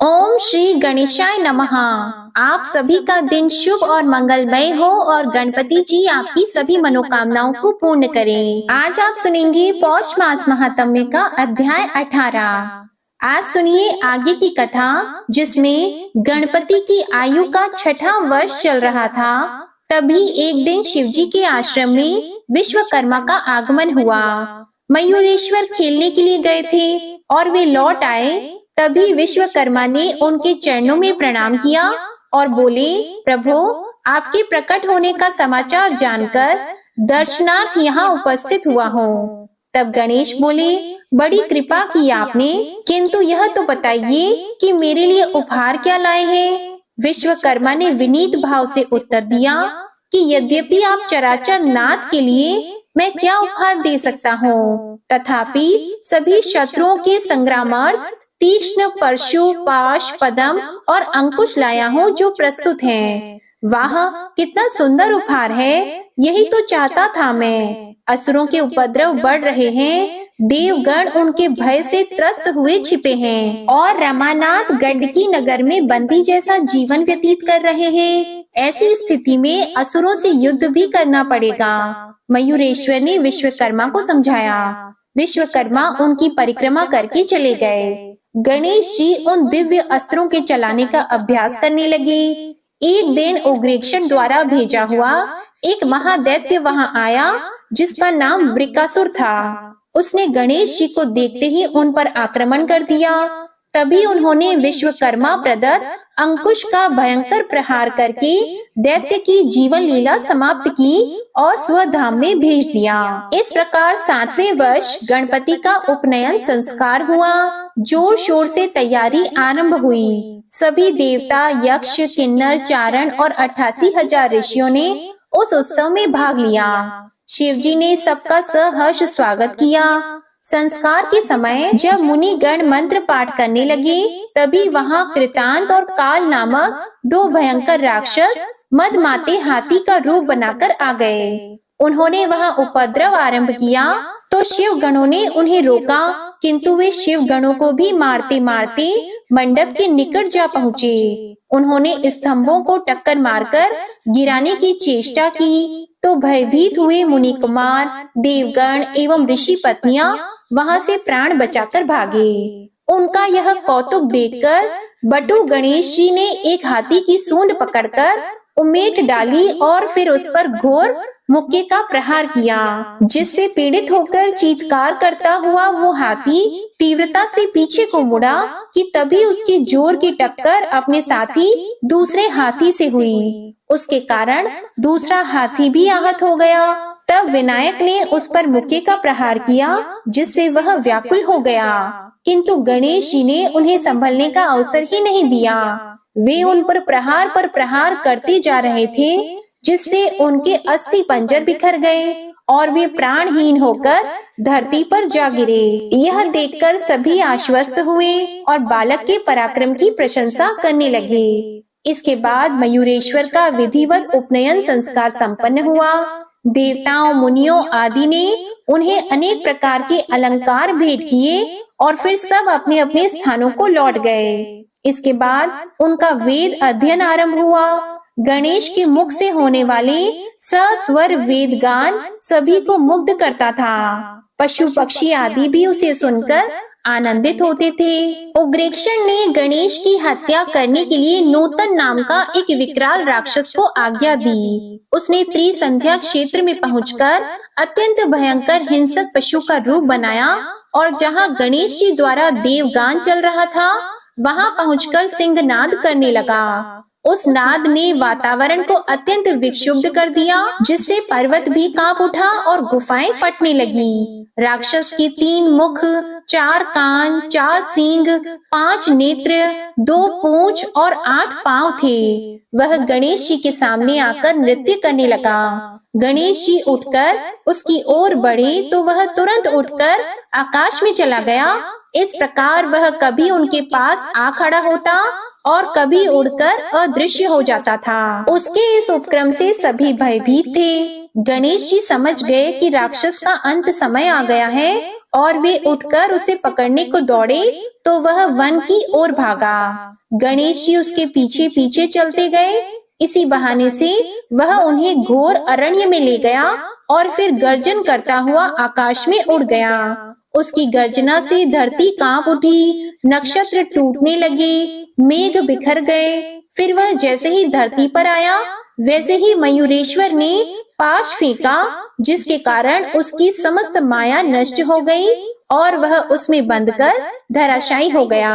ओम श्री गणेशाय नमः। आप सभी का दिन शुभ और मंगलमय हो और गणपति जी आपकी सभी मनोकामनाओं को पूर्ण करें। आज आप सुनेंगे पौष मास महात्म्य का अध्याय 18। आज सुनिए आगे की कथा, जिसमें गणपति की आयु का 6वां वर्ष चल रहा था। तभी एक दिन शिवजी के आश्रम में विश्वकर्मा का आगमन हुआ। मयूरेश्वर खेलने के लिए गए थे और वे लौट आए। तभी विश्वकर्मा ने उनके चरणों में प्रणाम किया और बोले, प्रभु, आपके प्रकट होने का समाचार जानकर दर्शनार्थ यहाँ उपस्थित हुआ हूँ। तब गणेश बोले, बड़ी कृपा की आपने, किंतु यह तो बताइए कि मेरे लिए उपहार क्या लाए हैं। विश्वकर्मा ने विनीत भाव से उत्तर दिया कि यद्यपि आप चराचर नाथ के लिए मैं क्या उपहार दे सकता हूँ, तथापि सभी शत्रुओं के संग्रामार्थ तीक्ष्ण परशु, पाश, पदम और अंकुश लाया हूँ जो प्रस्तुत हैं। वाह, कितना सुंदर उपहार है, यही तो चाहता था मैं। असुरों के उपद्रव बढ़ रहे हैं, देवगण उनके भय से त्रस्त हुए छिपे हैं और रमानाथ गंडकी नगर में बंदी जैसा जीवन व्यतीत कर रहे हैं। ऐसी स्थिति में असुरों से युद्ध भी करना पड़ेगा। मयूरेश्वर ने विश्वकर्मा को समझाया। विश्वकर्मा उनकी परिक्रमा करके चले गए। गणेश जी उन दिव्य अस्त्रों के चलाने का अभ्यास करने लगे। एक दिन उग्रेक्षण द्वारा भेजा हुआ एक महादैत्य वहां आया, जिसका नाम वृकासुर था। उसने गणेश जी को देखते ही उन पर आक्रमण कर दिया। तभी उन्होंने विश्वकर्मा प्रदत्त अंकुश का भयंकर प्रहार करके दैत्य की जीवन लीला समाप्त की और स्वधाम में भेज दिया। इस प्रकार 7वें वर्ष गणपति का उपनयन संस्कार हुआ। जोर शोर से तैयारी आरंभ हुई। सभी देवता, यक्ष, किन्नर, चारण और 88,000 ऋषियों ने उस उत्सव में भाग लिया। शिवजी ने सबका सहर्ष स्वागत किया। संस्कार के समय जब मुनि गण मंत्र पाठ करने लगे, तभी वहां कृतांत और काल नामक 2 भयंकर राक्षस मदमाते हाथी का रूप बनाकर आ गए। उन्होंने वहां उपद्रव आरंभ किया तो शिव गणों ने उन्हें रोका, किंतु वे शिव गणों को भी मारते मारते मंडप के निकट जा पहुँचे। उन्होंने स्तंभों को टक्कर मारकर गिराने की चेष्टा की तो भयभीत हुए मुनि कुमार, देवगण एवं ऋषि पत्नियां वहां से प्राण बचाकर भागे। उनका यह कौतुक देखकर बटु गणेश जी ने एक हाथी की सूंड पकड़कर उमेट डाली और फिर उस पर घोर मुक्के का प्रहार किया, जिससे पीड़ित होकर चीत्कार करता हुआ वो हाथी तीव्रता से पीछे को मुड़ा कि तभी उसकी जोर की टक्कर अपने साथी दूसरे हाथी से हुई। उसके कारण दूसरा हाथी भी आहत हो गया। तब विनायक ने उस पर मुक्के का प्रहार किया, जिससे वह व्याकुल हो गया, किंतु गणेश जी ने उन्हें संभलने का अवसर ही नहीं दिया। वे उन पर प्रहार करते जा रहे थे, जिससे उनके अस्थि पंजर बिखर गए और वे प्राणहीन होकर धरती पर जा गिरे। यह देखकर सभी आश्वस्त हुए और बालक के पराक्रम की प्रशंसा करने लगे। इसके बाद मयूरेश्वर का विधिवत उपनयन संस्कार संपन्न हुआ। देवताओं, मुनियों आदि ने उन्हें अनेक प्रकार के अलंकार भेंट किए और फिर सब अपने अपने स्थानों को लौट गए। इसके बाद उनका वेद अध्ययन आरंभ हुआ। गणेश के मुख से होने वाले सस्वर वेद गान सभी को मुग्ध करता था। पशु पक्षी आदि भी उसे सुनकर आनंदित होते थे। उग्रेक्षण ने गणेश की हत्या करने के लिए नूतन नाम का एक विकराल राक्षस को आज्ञा दी। उसने त्रिसंध्या क्षेत्र में पहुंचकर अत्यंत भयंकर हिंसक पशु का रूप बनाया और जहां गणेश जी द्वारा देवगान चल रहा था, वहां पहुंचकर सिंहनाद करने लगा। उस नाद ने वातावरण को अत्यंत विक्षुब्ध कर दिया, जिससे पर्वत भी कांप उठा और गुफाएं फटने लगी। राक्षस के 3 मुख, 4 कान, 4 सींग, 5 नेत्र, 2 पूंछ और 8 पांव थे। वह गणेश जी के सामने आकर नृत्य करने लगा। गणेश जी उठकर उसकी ओर बढ़े तो वह तुरंत उठकर आकाश में चला गया। इस प्रकार वह कभी उनके पास आ खड़ा होता और कभी उड़कर अदृश्य हो जाता था। उसके इस उपक्रम से सभी भयभीत थे। गणेश जी समझ गए कि राक्षस का अंत समय आ गया है और वे उठकर उसे पकड़ने को दौड़े तो वह वन की ओर भागा। गणेश जी उसके पीछे पीछे चलते गए। इसी बहाने से वह उन्हें घोर अरण्य में ले गया और फिर गर्जन करता हुआ आकाश में उड़ गया। उसकी गर्जना से धरती कांप उठी, नक्षत्र टूटने लगे, मेघ बिखर गए। फिर वह जैसे ही धरती पर आया वैसे ही मयूरेश्वर ने पाश फेंका, जिसके कारण उसकी समस्त माया नष्ट हो गई और वह उसमें बंधकर धराशायी हो गया।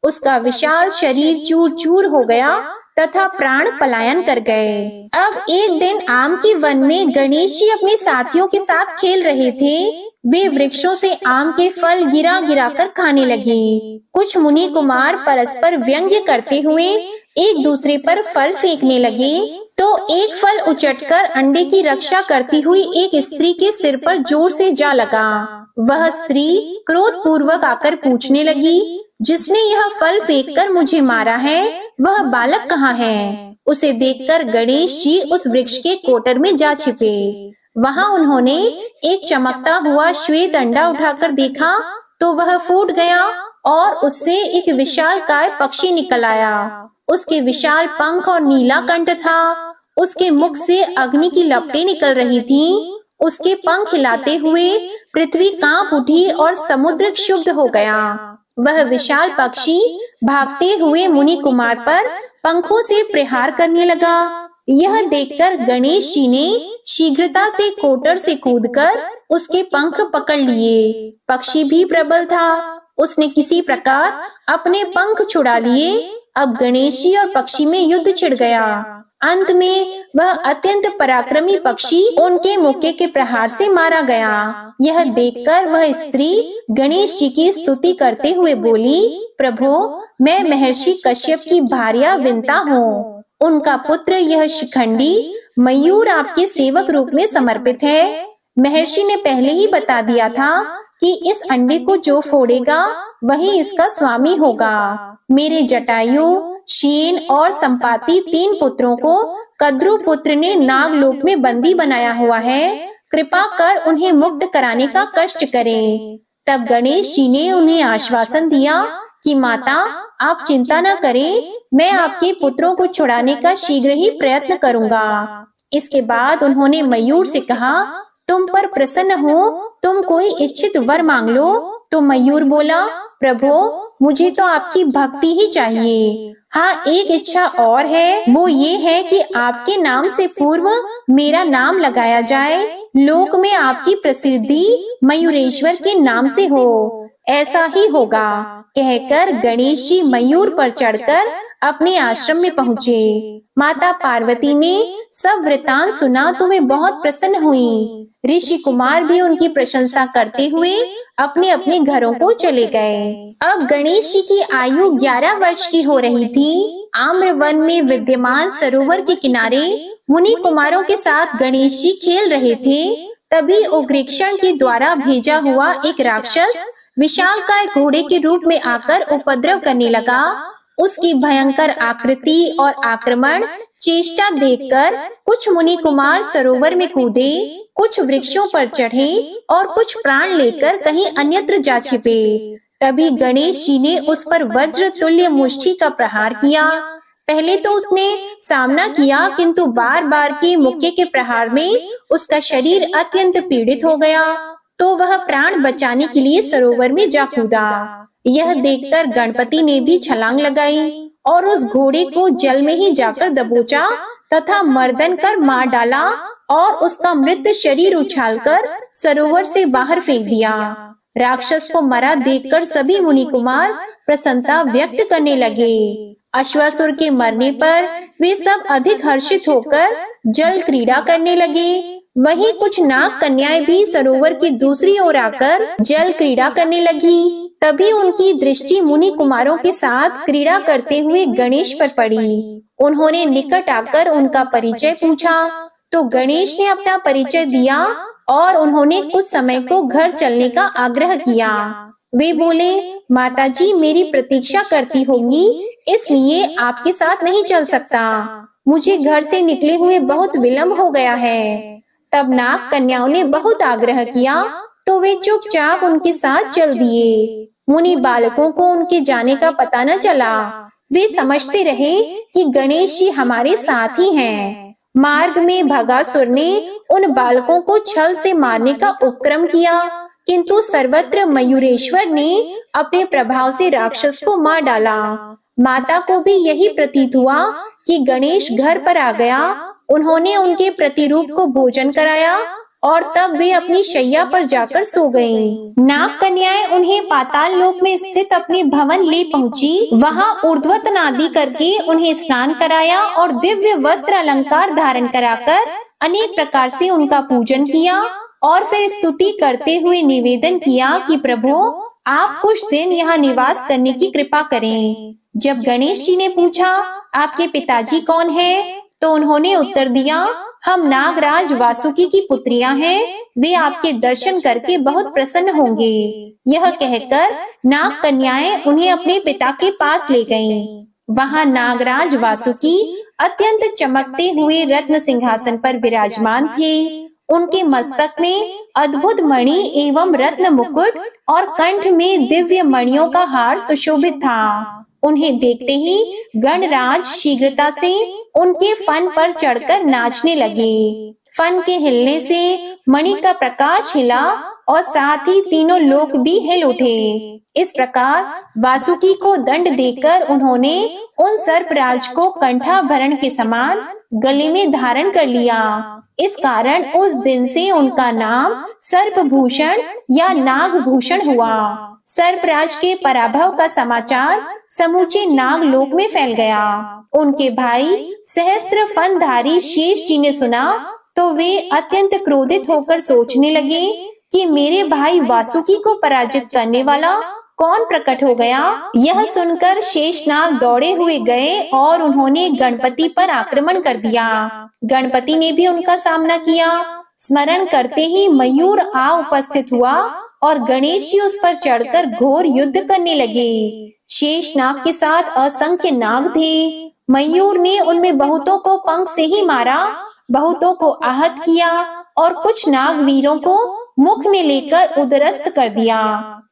उसका विशाल शरीर चूर चूर हो गया तथा प्राण पलायन कर गए। अब एक दिन आम के वन में गणेश जी अपने साथियों के साथ खेल रहे थे। वे वृक्षों से आम के फल गिरा गिरा कर खाने लगे। कुछ मुनि कुमार परस्पर व्यंग्य करते हुए एक दूसरे पर फल फेंकने लगे तो एक फल उचटकर अंडे की रक्षा करती हुई एक स्त्री के सिर पर जोर से जा लगा। वह स्त्री क्रोध पूर्वक आकर पूछने लगी, जिसने यह फल फेंककर मुझे मारा है वह बालक कहाँ है? उसे देखकर गणेश जी उस वृक्ष के कोटर में जा छिपे। वहां उन्होंने एक चमकता हुआ श्वेत अंडा उठाकर देखा तो वह फूट गया और उससे एक विशालकाय पक्षी निकल आया। उसके विशाल पंख और नीला कंठ था। उसके मुख से अग्नि की लपटें निकल रही थीं। उसके पंख हिलाते हुए पृथ्वी कांप उठी और समुद्र क्षुब्ध हो गया। वह विशाल पक्षी भागते हुए मुनि कुमार पर पंखों से प्रहार करने लगा। यह देखकर गणेश जी ने शीघ्रता से कोटर से कूदकर उसके पंख पकड़ लिए। पक्षी भी प्रबल था। उसने किसी प्रकार अपने पंख छुड़ा लिए। अब गणेश जी और पक्षी में युद्ध छिड़ गया। अंत में वह अत्यंत पराक्रमी पक्षी उनके मुक्के के प्रहार से मारा गया। यह देखकर वह स्त्री गणेश जी की स्तुति करते हुए बोली, प्रभु, मैं महर्षि कश्यप की भार्या विंता हूँ। उनका पुत्र यह शिखंडी मयूर आपके सेवक रूप में समर्पित है। महर्षि ने पहले ही बता दिया था कि इस अंडे को जो फोड़ेगा वही इसका स्वामी होगा। मेरे जटायु, शीन और संपाति 3 पुत्रों को कद्रु पुत्र ने नागलोक में बंदी बनाया हुआ है। कृपा कर उन्हें मुक्त कराने का कष्ट करें। तब गणेश जी ने उन्हें आश्वासन दिया कि माता, आप चिंता न करें, मैं आपके पुत्रों को छुड़ाने का शीघ्र ही प्रयत्न करूंगा। इसके बाद उन्होंने मयूर से कहा, तुम पर प्रसन्न हो, तुम कोई इच्छित वर मांग लो। तो मयूर बोला, प्रभु, मुझे तो आपकी भक्ति ही चाहिए। हाँ, एक इच्छा और है, वो ये है कि आपके नाम से पूर्व मेरा नाम लगाया जाए। लोक में आपकी प्रसिद्धि मयूरेश्वर के नाम से हो। ऐसा ही होगा। कहकर गणेश जी मयूर पर चढ़कर अपने आश्रम में पहुँचे। माता पार्वती ने सब वृतांत सुना तो वे बहुत प्रसन्न हुई। ऋषि कुमार भी उनकी प्रशंसा करते हुए अपने अपने घरों को चले गए। अब गणेश जी की आयु 11 वर्ष की हो रही थी। आम्रवन में विद्यमान सरोवर के किनारे मुनि कुमारों के साथ गणेश जी खेल रहे थे। तभी उग्रीक्षण के द्वारा भेजा हुआ एक राक्षस विशालकाय घोड़े के रूप में आकर उपद्रव करने लगा। उसकी भयंकर आकृति और आक्रमण चेष्टा देखकर कुछ मुनि कुमार सरोवर में कूदे, कुछ वृक्षों पर चढ़े और कुछ प्राण लेकर कहीं अन्यत्र जा छिपे। तभी गणेश जी ने उस पर वज्र तुल्य मुष्टि का प्रहार किया। पहले तो उसने सामना किया, किंतु बार बार के मुक्के के प्रहार में उसका शरीर अत्यंत पीड़ित हो गया। तो वह प्राण बचाने के लिए सरोवर में जा कूदा। यह देखकर गणपति ने भी छलांग लगाई और उस घोड़े को जल में ही जाकर दबोचा तथा मर्दन कर मार डाला और उसका मृत शरीर उछालकर सरोवर से बाहर फेंक दिया। राक्षस को मरा देखकर सभी मुनि कुमार प्रसन्नता व्यक्त करने लगे। अश्वासुर के मरने पर वे सब अधिक हर्षित होकर जल क्रीड़ा करने लगे। वहीं कुछ नाग कन्याएं भी सरोवर की दूसरी ओर आकर जल क्रीड़ा करने लगी। तभी उनकी दृष्टि मुनि कुमारों के साथ क्रीड़ा करते हुए गणेश पर पड़ी। उन्होंने निकट आकर उनका परिचय पूछा तो गणेश ने अपना परिचय दिया और उन्होंने कुछ समय को घर चलने का आग्रह किया। वे बोले, माताजी मेरी प्रतीक्षा करती होंगी, इसलिए आपके साथ नहीं चल सकता। मुझे घर से निकले हुए बहुत विलंब हो गया है। तब नाग कन्याओं ने बहुत आग्रह किया तो वे चुपचाप उनके साथ चल दिए। मुनि बालकों को उनके जाने का पता न चला। वे समझते रहे कि गणेश जी हमारे साथ ही हैं। मार्ग में भगासुर ने उन बालकों को छल से मारने का उपक्रम किया, किंतु सर्वत्र मयूरेश्वर ने अपने प्रभाव से राक्षस को मार डाला। माता को भी यही प्रतीत हुआ कि गणेश घर पर आ गया। उन्होंने उनके प्रतिरूप को भोजन कराया और तब वे अपनी शैया पर जाकर सो गईं। नाग कन्याएं उन्हें पाताल लोक में स्थित अपने भवन ले पहुंची। वहां ऊर्ध्वत नादि करके उन्हें स्नान कराया और दिव्य वस्त्र अलंकार धारण कराकर अनेक प्रकार से उनका पूजन किया और फिर स्तुति करते हुए निवेदन किया कि प्रभु आप कुछ दिन यहाँ निवास करने की कृपा करें। जब गणेश जी ने पूछा आपके पिताजी कौन हैं, तो उन्होंने उत्तर दिया हम नागराज वासुकी की पुत्रियां हैं, वे आपके दर्शन करके बहुत प्रसन्न होंगे। यह कहकर नाग कन्याएं उन्हें अपने पिता के पास ले गईं। वहां नागराज वासुकी अत्यंत चमकते हुए रत्न सिंहासन पर विराजमान थे। उनके मस्तक में अद्भुत मणि एवं रत्न मुकुट और कंठ में दिव्य मणियों का हार सुशोभित था। उन्हें देखते ही गणराज शीघ्रता से उनके फन पर चढ़कर नाचने लगे। फन के हिलने से मणि का प्रकाश हिला और साथ ही तीनों लोक भी हिल उठे। इस प्रकार वासुकी को दंड देकर उन्होंने उन सर्पराज को कंठाभरण के समान गले में धारण कर लिया। इस कारण उस दिन से उनका नाम सर्पभूषण या नागभूषण हुआ। सर्पराज के पराभव का समाचार समूचे नागलोक में फैल गया। उनके भाई सहस्त्र फनधारी शेष जी ने सुना तो वे अत्यंत क्रोधित होकर सोचने लगे कि मेरे भाई वासुकी को पराजित करने वाला कौन प्रकट हो गया। यह सुनकर शेषनाग दौड़े हुए गए और उन्होंने गणपति पर आक्रमण कर दिया। गणपति ने भी उनका सामना किया। स्मरण करते ही मयूर आ उपस्थित हुआ और गणेश जी उस पर चढ़कर घोर युद्ध करने लगे। शेषनाग के साथ असंख्य नाग थे। मयूर ने उनमें बहुतों को पंख से ही मारा, बहुतों को आहत किया और कुछ नागवीरों को मुख में लेकर उदरस्त कर दिया।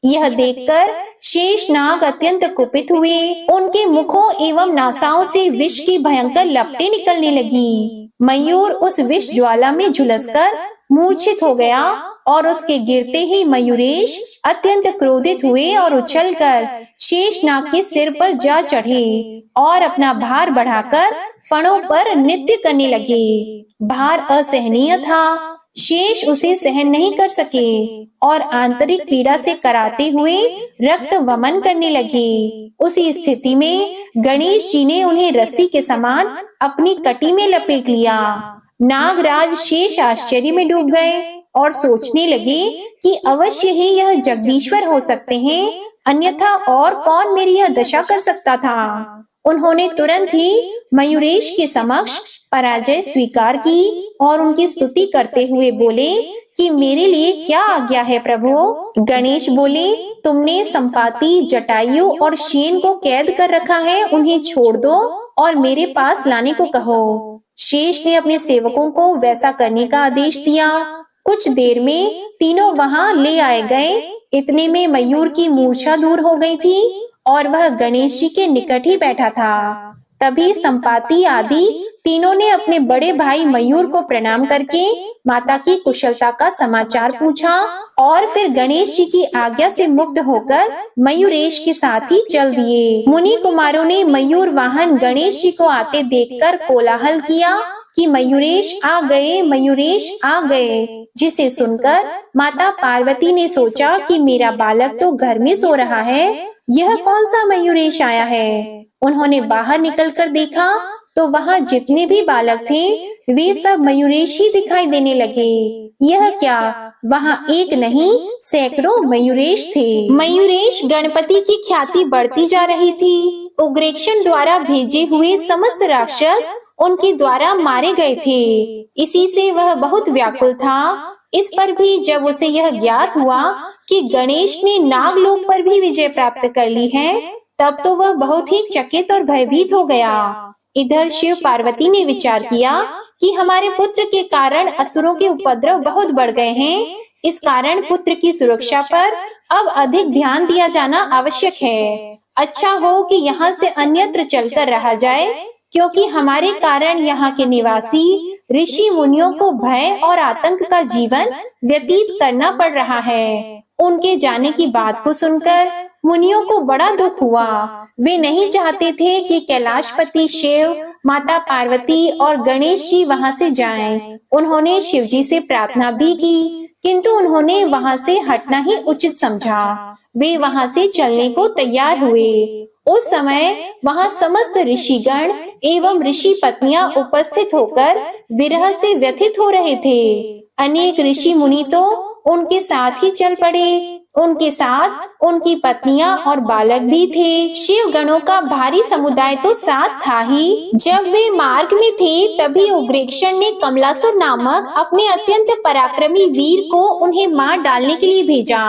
यह देखकर शेषनाग अत्यंत कुपित हुए। उनके मुखों एवं नासाओं से विष की भयंकर लपटें निकलने लगी। मयूर उस विष ज्वाला में झुलसकर मूर्छित हो गया और उसके गिरते ही मयूरेश अत्यंत क्रोधित हुए और उछलकर शेषनाग के सिर पर जा चढ़े और अपना भार बढ़ाकर फणों पर नृत्य करने लगे। भार असहनीय था। शेष उसे सहन नहीं कर सके और आंतरिक पीड़ा से कराते हुए रक्त वमन करने लगे। उसी स्थिति में गणेश जी ने उन्हें रस्सी के समान अपनी कटी में लपेट लिया। नागराज शेष आश्चर्य में डूब गए और सोचने लगे कि अवश्य ही यह जगदीश्वर हो सकते हैं, अन्यथा और कौन मेरी यह दशा कर सकता था। उन्होंने तुरंत ही मयूरेश के समक्ष पराजय स्वीकार की और उनकी स्तुति करते हुए बोले कि मेरे लिए क्या आज्ञा है प्रभु। गणेश बोले तुमने संपाति, जटायु और शेन को कैद कर रखा है, उन्हें छोड़ दो और मेरे पास लाने को कहो। शेष ने अपने सेवकों को वैसा करने का आदेश दिया। कुछ देर में तीनों वहां ले आए गए। इतने में मयूर की मूर्छा दूर हो गई थी और वह गणेश जी के निकट ही बैठा था। तभी संपाति आदि तीनों ने अपने बड़े भाई मयूर को प्रणाम करके माता की कुशलता का समाचार पूछा और फिर गणेश जी की आज्ञा से मुक्त होकर मयूरेश के साथ ही चल दिए। मुनि कुमारों ने मयूर वाहन गणेश जी को आते देखकर कोलाहल किया कि मयूरेश आ गए, मयूरेश आ गए। जिसे सुनकर माता पार्वती ने सोचा कि मेरा बालक तो घर में सो रहा है, यह कौन सा मयूरेश आया है। उन्होंने बाहर निकलकर देखा तो वहाँ जितने भी बालक थे वे सब मयूरेश ही दिखाई देने लगे। यह क्या, वहाँ एक नहीं सैकड़ों मयूरेश थे। मयूरेश गणपति की ख्याति बढ़ती जा रही थी। उग्रेक्षण द्वारा भेजे हुए समस्त राक्षस उनके द्वारा मारे गए थे। इसी से वह बहुत व्याकुल था। इस पर भी जब उसे यह ज्ञात हुआ कि गणेश ने नागलोक पर भी विजय प्राप्त कर ली है, तब तो वह बहुत ही चकित और भयभीत हो गया। इधर शिव पार्वती ने विचार किया कि हमारे पुत्र के कारण असुरों के उपद्रव बहुत बढ़ गए हैं। इस कारण पुत्र की सुरक्षा पर अब अधिक ध्यान दिया जाना आवश्यक है। अच्छा हो कि यहाँ से अन्यत्र चलकर रहा जाए, क्योंकि हमारे कारण यहाँ के निवासी ऋषि मुनियों को भय और आतंक का जीवन व्यतीत करना पड़ रहा है। उनके जाने की बात को सुनकर मुनियों को बड़ा दुख हुआ। वे नहीं चाहते थे कि कैलाशपति शिव, माता पार्वती और गणेश जी वहां से जाएं। उन्होंने शिव जी से प्रार्थना भी की, किंतु उन्होंने वहां से हटना ही उचित समझा। वे वहां से चलने को तैयार हुए। उस समय वहां समस्त ऋषिगण एवं ऋषि पत्नियां उपस्थित होकर विरह से व्यथित हो रहे थे। अनेक ऋषि मुनि तो उनके साथ ही चल पड़े। उनके साथ उनकी पत्नियां और बालक भी थे। शिव गणों का भारी समुदाय तो साथ था ही। जब वे मार्ग में थे, तभी उग्रेक्षण ने कमलासुर नामक अपने अत्यंत पराक्रमी वीर को उन्हें मार डालने के लिए भेजा,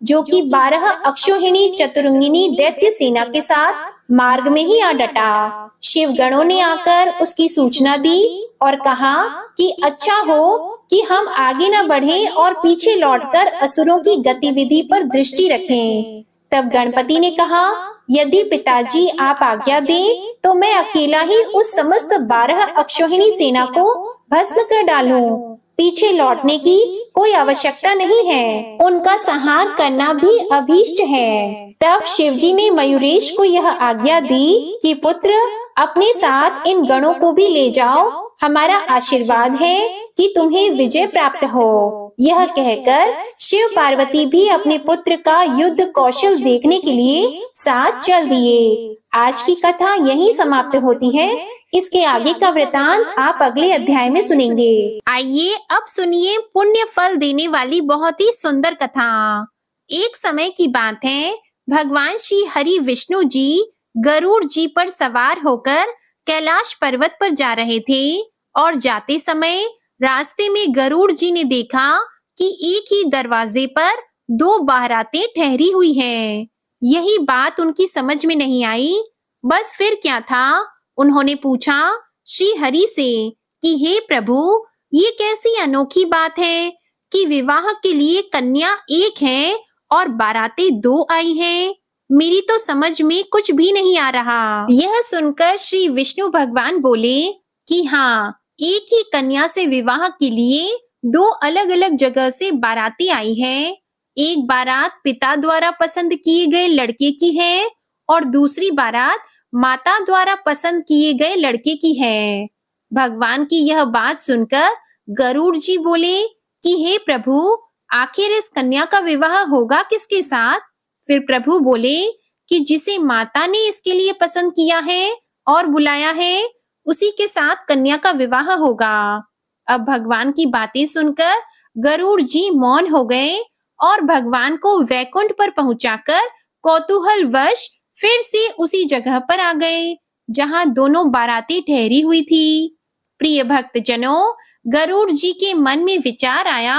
जो कि 12 अक्षौहिणी चतुरंगिनी दैत्य सेना के साथ मार्ग में ही आ डटा। शिव गणों ने आकर उसकी सूचना दी और कहा कि अच्छा हो कि हम आगे न बढ़ें और पीछे लौटकर असुरों की गतिविधि पर दृष्टि रखें। तब गणपति ने कहा, यदि पिताजी आप आज्ञा दें, तो मैं अकेला ही उस समस्त 12 अक्षौहिणी सेना को भस्म कर डालूं। पीछे लौटने की कोई आवश्यकता नहीं है। उनका संहार करना भी अभीष्ट है। तब शिवजी ने मयूरेश को यह आज्ञा दी कि पुत्र, अपने साथ इन गणों को भी ले जाओ। हमारा आशीर्वाद है कि तुम्हें विजय प्राप्त हो। यह कहकर शिव पार्वती भी अपने पुत्र का युद्ध कौशल देखने के लिए साथ चल दिए। आज की कथा यहीं समाप्त होती है। इसके आगे का वृतांत आप अगले अध्याय में सुनेंगे। आइए अब सुनिए पुण्य फल देने वाली बहुत ही सुंदर कथा। एक समय की बात है, भगवान श्री हरि विष्णु जी गरुड़ जी पर सवार होकर कैलाश पर्वत पर जा रहे थे और जाते समय रास्ते में गरुड़ जी ने देखा कि एक ही दरवाजे पर 2 बारातें ठहरी हुई हैं। यही बात उनकी समझ में नहीं आई। बस फिर क्या था, उन्होंने पूछा श्री हरि से कि हे प्रभु, ये कैसी अनोखी बात है कि विवाह के लिए कन्या एक है और बारातें 2 आई हैं। मेरी तो समझ में कुछ भी नहीं आ रहा। यह सुनकर श्री विष्णु भगवान बोले कि हाँ, एक ही कन्या से विवाह के लिए 2 अलग-अलग जगह से बारातें आई हैं। एक बारात पिता द्वारा पसंद किए गए लड़के की है और दूसरी बारात माता द्वारा पसंद किए गए लड़के की है। भगवान की यह बात सुनकर गरुड़ जी बोले कि हे प्रभु, आखिर इस कन्या का विवाह होगा किसके साथ? फिर प्रभु बोले कि जिसे माता ने इसके लिए पसंद किया है और बुलाया है, उसी के साथ कन्या का विवाह होगा। अब भगवान की बातें सुनकर गरुड़ जी मौन हो गए और भगवान को वैकुंठ पर पहुंचाकर कौतूहलवश फिर से उसी जगह पर आ गए जहां दोनों बारातें ठहरी हुई थी। प्रिय भक्तजनों, गरुड़ जी के मन में विचार आया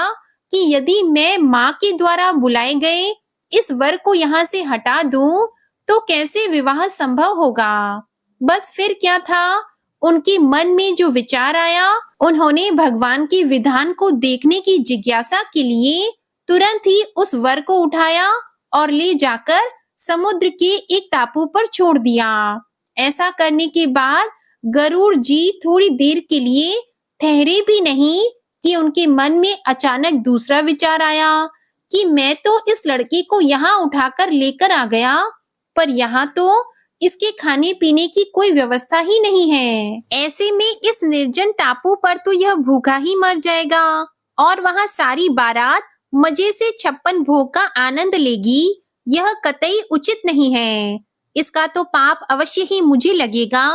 कि यदि मैं माँ के द्वारा बुलाए गए इस वर को यहाँ से हटा दूं, तो कैसे विवाह संभव होगा। बस फिर क्या था, उनके मन में जो विचार आया, उन्होंने भगवान के विधान को देखने की जिज्ञासा के लिए तुरंत ही उस वर को उठाया और ले जाकर समुद्र के एक टापू पर छोड़ दिया। ऐसा करने के बाद गरुड़ जी थोड़ी देर के लिए ठहरे भी नहीं कि उनके मन में अचानक दूसरा विचार आया कि मैं तो इस लड़के को यहाँ उठाकर लेकर आ गया, पर यहाँ तो इसके खाने पीने की कोई व्यवस्था ही नहीं है। ऐसे में इस निर्जन टापू पर तो यह भूखा ही मर जाएगा और वहाँ सारी बारात मजे से 56 भोग का आनंद लेगी। यह कतई उचित नहीं है। इसका तो पाप अवश्य ही मुझे लगेगा।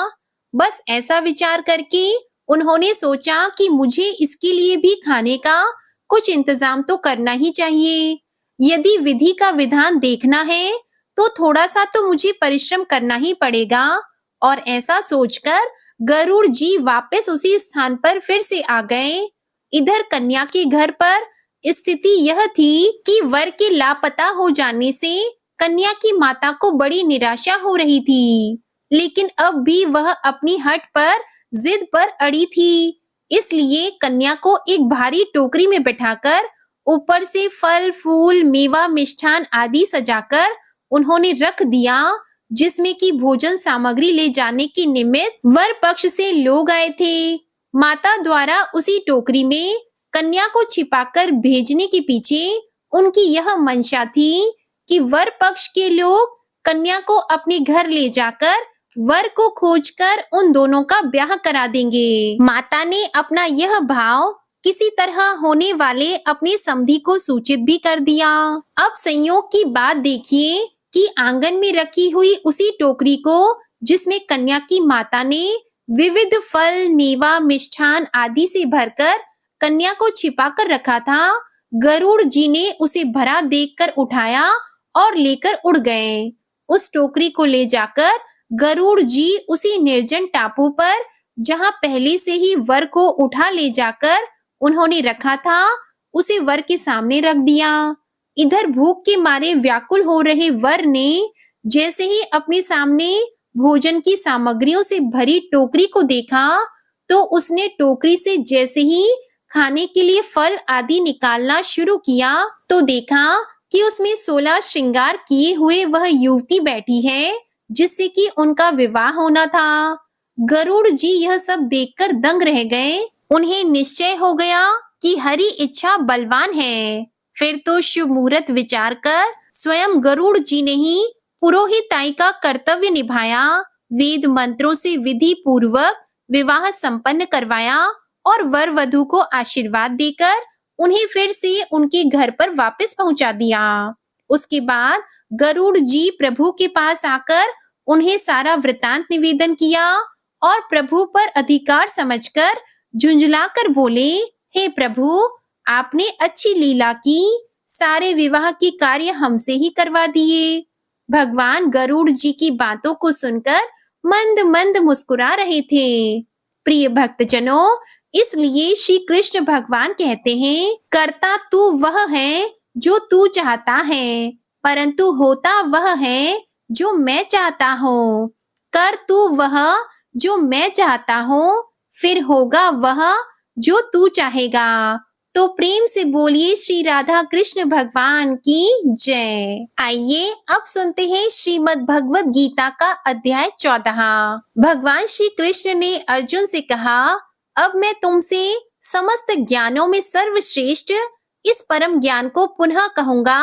बस ऐसा विचार करके उन्होंने सोचा कि मुझे इसके लिए भी खाने का कुछ इंतजाम तो करना ही चाहिए। यदि विधि का विधान देखना है तो थोड़ा सा तो मुझे परिश्रम करना ही पड़ेगा। और ऐसा सोचकर गरुड़ जी वापस उसी स्थान पर फिर से आ गए। इधर कन्या के घर पर स्थिति यह थी कि वर के लापता हो जाने से कन्या की माता को बड़ी निराशा हो रही थी, लेकिन अब भी वह अपनी हट पर जिद पर अड़ी थी। इसलिए कन्या को एक भारी टोकरी में बिठाकर ऊपर से फल फूल मेवा मिष्ठान आदि सजाकर उन्होंने रख दिया, जिसमें कि भोजन सामग्री ले जाने के निमित्त वर पक्ष से लोग आए थे। माता द्वारा उसी टोकरी में कन्या को छिपाकर भेजने के पीछे उनकी यह मंशा थी कि वर पक्ष के लोग कन्या को अपने घर ले जाकर वर को खोजकर उन दोनों का ब्याह करा देंगे। माता ने अपना यह भाव किसी तरह होने वाले अपने समधी को सूचित भी कर दिया। अब संयोग की बात देखिए कि आंगन में रखी हुई उसी टोकरी को, जिसमें कन्या की माता ने विविध फल मेवा मिष्ठान आदि से भरकर कन्या को छिपा कर रखा था, गरुड़ जी ने उसे भरा देखकर उठाया और लेकर उड़ गए। उस टोकरी को ले जाकर गरुड़ जी उसी निर्जन टापू पर, जहां पहले से ही वर को उठा ले जाकर उन्होंने रखा था, उसे वर के सामने रख दिया। इधर भूख के मारे व्याकुल हो रहे वर ने जैसे ही अपने सामने भोजन की सामग्रियों से भरी टोकरी को देखा, तो उसने टोकरी से जैसे ही खाने के लिए फल आदि निकालना शुरू किया, तो देखा कि उसमें 16 श्रृंगार किए हुए वह युवती बैठी है, जिससे कि उनका विवाह होना था। गरुड़ जी यह सब देखकर दंग रह गए। उन्हें निश्चय हो गया कि हरि इच्छा बलवान है। फिर तो शुभ मुहूर्त विचार कर स्वयं गरुड़ जी ने ही पुरोहिताई का कर्तव्य निभाया, वेद मंत्रों से विधि पूर्वक विवाह संपन्न करवाया और वर वधू को आशीर्वाद देकर उन्हें फिर से उनके घर पर वापस पहुंचा दिया। उसके बाद गरुड़ जी प्रभु के पास आकर उन्हें सारा वृतांत निवेदन किया और प्रभु पर अधिकार समझकर झुंझलाकर बोले, हे प्रभु, आपने अच्छी लीला की, सारे विवाह के कार्य हमसे ही करवा दिए। भगवान गरुड़ जी की बातों को सुनकर मंद मंद मुस्कुरा रहे थे। प्रिय भक्तजनों, इसलिए श्री कृष्ण भगवान कहते हैं, करता तू वह है जो तू चाहता है, परंतु होता वह है जो मैं चाहता हूँ। कर तू वह जो मैं चाहता हूँ, फिर होगा वह जो तू चाहेगा। तो प्रेम से बोलिए श्री राधा कृष्ण भगवान की जय। आइए अब सुनते हैं श्रीमद् भगवत गीता का अध्याय 14। भगवान श्री कृष्ण ने अर्जुन से कहा, अब मैं तुमसे समस्त ज्ञानों में सर्वश्रेष्ठ इस परम ज्ञान को पुनः कहूंगा,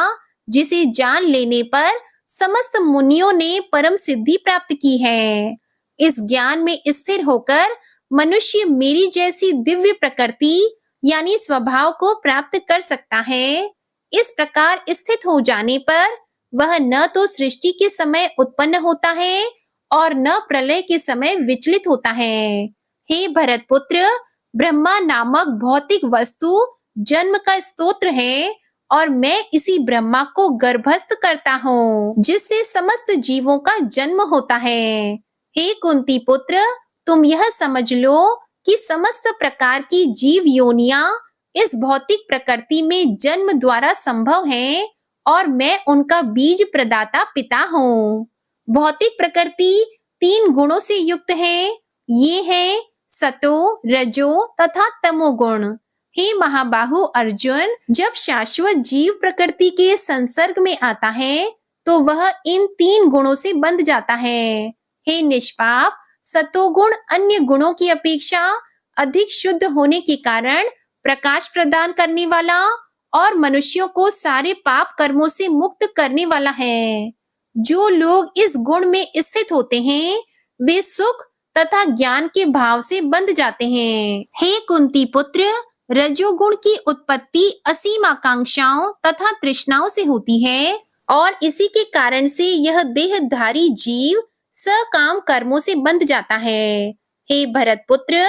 जिसे जान लेने पर समस्त मुनियों ने परम सिद्धि प्राप्त की है। इस ज्ञान में स्थिर होकर मनुष्य मेरी जैसी दिव्य प्रकृति यानी स्वभाव को प्राप्त कर सकता है। इस प्रकार स्थित हो जाने पर वह न तो सृष्टि के समय उत्पन्न होता है और न प्रलय के समय विचलित होता है। हे भरत पुत्र, ब्रह्मा नामक भौतिक वस्तु जन्म का स्तोत्र है और मैं इसी ब्रह्मा को गर्भस्थ करता हूँ, जिससे समस्त जीवों का जन्म होता है। हे कुंती पुत्र, तुम यह समझ लो कि समस्त प्रकार की जीव योनियां इस भौतिक प्रकृति में जन्म द्वारा संभव है और मैं उनका बीज प्रदाता पिता हूँ। भौतिक प्रकृति 3 गुणों से युक्त है। ये है सतो, रजो तथा तमोगुण। हे महाबाहु अर्जुन, जब शाश्वत जीव प्रकृति के संसर्ग में आता है तो वह इन 3 गुणों से बंध जाता है। हे निष्पाप, सतोगुण अन्य गुणों की अपेक्षा अधिक शुद्ध होने के कारण प्रकाश प्रदान करने वाला और मनुष्यों को सारे पाप कर्मों से मुक्त करने वाला है। जो लोग इस गुण में स्थित होते हैं वे सुख तथा ज्ञान के भाव से बंध जाते हैं। हे कुंती पुत्र, रजोगुण की उत्पत्ति असीम आकांक्षाओं तथा तृष्णाओं से होती है और इसी के कारण से यह देहधारी जीव सकाम कर्मों से बंध जाता है। हे भरत पुत्र,